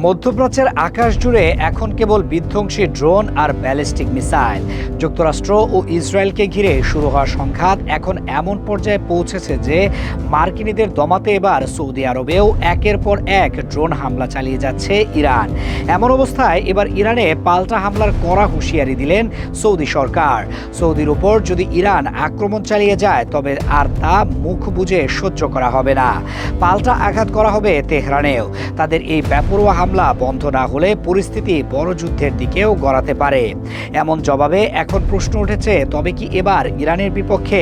মধ্যপ্রাচ্যের আকাশ জুড়ে এখন কেবল বিধ্বংসী ড্রোন আর ব্যালিস্টিক মিসাইল। যুক্তরাষ্ট্র ও ইসরায়েলকে ঘিরে শুরু হওয়া সংঘাত এখন এমন পর্যায়ে পৌঁছেছে যে মার্কিনীদের দমাতে এবার সৌদি আরবেও একের পর এক ড্রোন হামলা চালিয়ে যাচ্ছে ইরান। এমন অবস্থায় এবার ইরানে পাল্টা হামলার কড়া হুঁশিয়ারি দিলেন সৌদি সরকার। সৌদির উপর যদি ইরান আক্রমণ চালিয়ে যায় তবে আর তা মুখ বুজে সহ্য করা হবে না, পাল্টা আঘাত করা হবে তেহরানেও। তাদের এই বেপরোয়া হামলা বন্ধ না হলে পরিস্থিতি বড় যুদ্ধের দিকেও গড়াতে পারে। এমন জবাবে এখন প্রশ্ন উঠেছে, তবে কি এবার ইরানের বিপক্ষে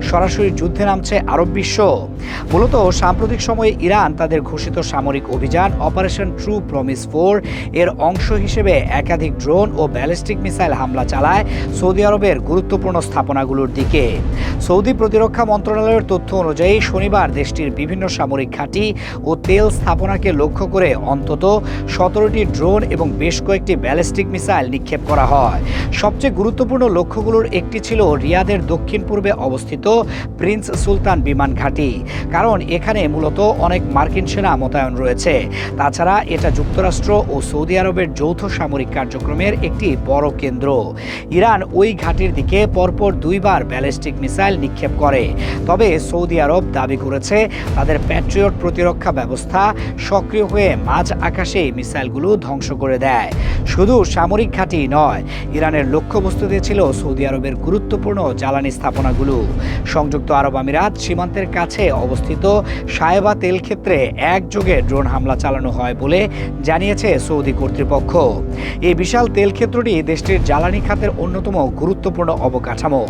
সরাসরি যুদ্ধে নামছে আরব বিশ্ব? মূলত সাম্প্রতিক সময়ে ইরান তাদের ঘোষিত সামরিক অভিযান অপারেশন ট্রু প্রমিস 4 এর অংশ হিসেবে একাধিক ড্রোন ও ব্যালিস্টিক মিসাইল হামলা চালায় সৌদি আরবের গুরুত্বপূর্ণ স্থাপনাগুলোর দিকে। সৌদি প্রতিরক্ষা মন্ত্রণালয়ের তথ্য অনুযায়ী শনিবার দেশটির বিভিন্ন সামরিক ঘাঁটি ও তেল স্থাপনাকে লক্ষ্য করে অন্তত 17টি ড্রোন এবং বেশ কয়েকটি ব্যালিস্টিক মিসাইল নিক্ষেপ করা হয়। সবচেয়ে গুরুত্বপূর্ণ লক্ষ্যগুলোর একটি ছিল রিয়াদের দক্ষিণ পূর্বে অবস্থিত প্রিন্স সুলতান বিমান ঘাঁটি, কারণ এখানে মূলত অনেক মার্কিন সেনা মোতায়েন রয়েছে। তাছাড়া এটা যুক্তরাষ্ট্র ও সৌদি আরবের যৌথ সামরিক কার্যক্রমের একটি বড় কেন্দ্র। ইরান ওই ঘাঁটির দিকে পরপর দুইবার ব্যালিস্টিক মিসাইল নিক্ষেপ করে। তবে সৌদি আরব দাবি করেছে তাদের প্যাট্রিয়ট প্রতিরক্ষা ব্যবস্থা সক্রিয় হয়ে মাঝ আকাশে মিসাইলগুলো ধ্বংস করে দেয়। শুধু সামরিক ঘাঁটি নয়, ইরানের লক্ষ্যবস্তুতে ছিল সৌদি আরবের গুরুত্বপূর্ণ জ্বালানি স্থাপনাগুলো। সংযুক্ত আরব আমিরাত সীমান্তের কাছে অবস্থিত সায়েবা তেল ক্ষেত্রে একযোগে ড্রোন হামলা চালানো হয় বলে জানিয়েছে সৌদি কর্তৃপক্ষ। এই বিশাল তেল ক্ষেত্রটি দেশটির জ্বালানি খাতের অন্যতম গুরুত্বপূর্ণ অবকাঠামো।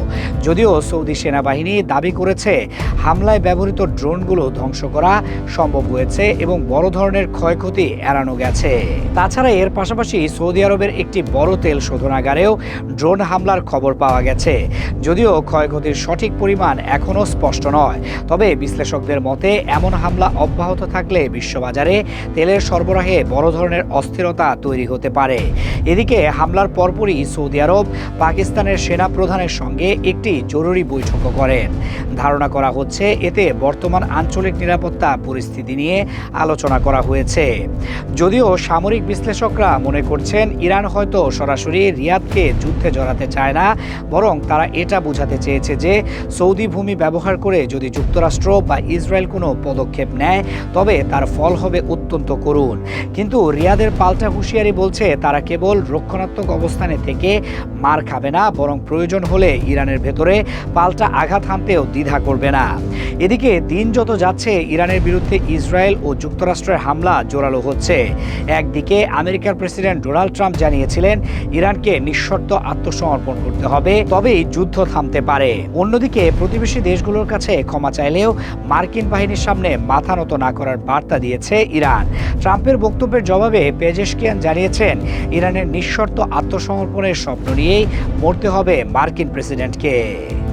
যদিও সৌদি সেনাবাহিনী দাবি করেছে হামলায় ব্যবহৃত ড্রোনগুলো ধ্বংস করা সম্ভব হয়েছে এবং বড় ধরনের ক্ষয়ক্ষতি এড়ানো গেছে। তাছাড়া এর পাশাপাশি সৌদি আরবের একটি বড় তেল শোধনাগারেও ড্রোন হামলার খবর পাওয়া গেছে। যদিও ক্ষয়ক্ষতির সঠিক পরিমাণ এখনও স্পষ্ট নয়, তবে বিশ্লেষকদের মতে এমন হামলা অব্যাহত থাকলে বিশ্ববাজারে তেলের সরবরাহে বড় ধরনের অস্থিরতা তৈরি হতে পারে। এদিকে হামলার পরপরই সৌদি আরব পাকিস্তানের সেনা প্রধানের সঙ্গে একটি জরুরি বৈঠকও করেন। ধারণা করা হচ্ছে এতে বর্তমান আঞ্চলিক নিরাপত্তা পরিস্থিতি নিয়ে আলোচনা করা হয়েছে। যদিও সামরিক বিশ্লেষকরা মনে করছেন ইরান হয়তো সরাসরি রিয়াদকে যুদ্ধে জড়াতে চায় না, বরং তারা এটা বোঝাতে চেয়েছে যে সৌদি ভূমি ব্যবহার করে যদি যুক্তরাষ্ট্র বা ইসরায়েল কোনো পদক্ষেপ নেয় তবে তার ফল হবে অত্যন্ত করুণ। কিন্তু রিয়াদের পাল্টা হুঁশিয়ারি বলছে তারা কেবল রক্ষণাত্মক অবস্থানে থেকে মার খাবে না, বরং প্রয়োজন হলে ইরানের ভেতরে পাল্টা আঘাত হানতেও দ্বিধা করবে না। এদিকে দিন যত যাচ্ছে ইরানের বিরুদ্ধে ইসরায়েল ও যুক্তরাষ্ট্রের হামলা জোরালো হচ্ছে। একদিকে আমেরিকার প্রেসিডেন্ট ডোনাল্ড ট্রাম্প জানিয়েছিলেন ইরানকে নিঃশর্ত আত্মসমর্পণ করতে হবে, তবেই যুদ্ধ থামতে পারে। অন্যদিকে প্রতিবেশী দেশগুলোর কাছে ক্ষমা চাইলেও মার্কিন বাহিনীর সামনে মাথা নত না করার বার্তা দিয়েছে ইরান। ট্রাম্পের বক্তব্যের জবাবে পেজেশকিয়ান জানিয়েছেন ইরানের নিঃশর্ত আত্মসমর্পণের স্বপ্ন নিয়েই মরতে হবে মার্কিন প্রেসিডেন্টকে।